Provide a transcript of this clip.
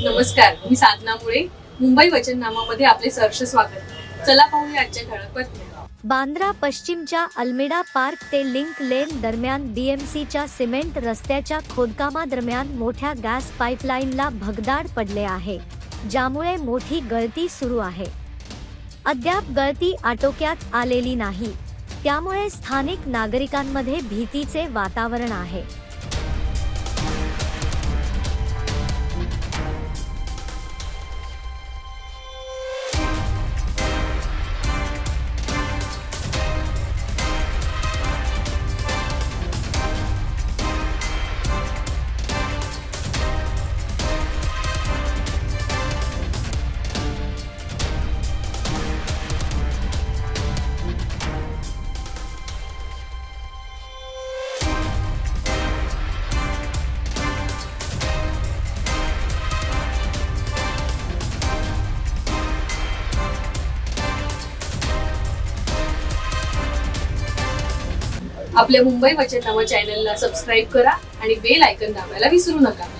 नमस्कार, मी साधना मुळे. मुंबई वचननामामध्ये आपले सहर्ष स्वागत. चला पाहूया आजच्या ठळक बातम्या. बांद्रा पश्चिमच्या अल्मेडा पार्क ते लिंक लेन दरम्यान बीएमसीच्या सिमेंट रस्त्याच्या खोदकामादरम्यान मोठ्या गॅस पाईपलाईनला भगदाड पडले आहे, ज्यामुळे मोठी गळती सुरू आहे. अद्याप गळती आटोक्यात आलेली नाही, त्यामुळे स्थानिक नागरिकांमध्ये भीतीचे वातावरण आहे. आपल्या मुंबई वचननामा चॅनलला सबस्क्राईब करा आणि बेल आयकॉन दाबायला विसरू नका.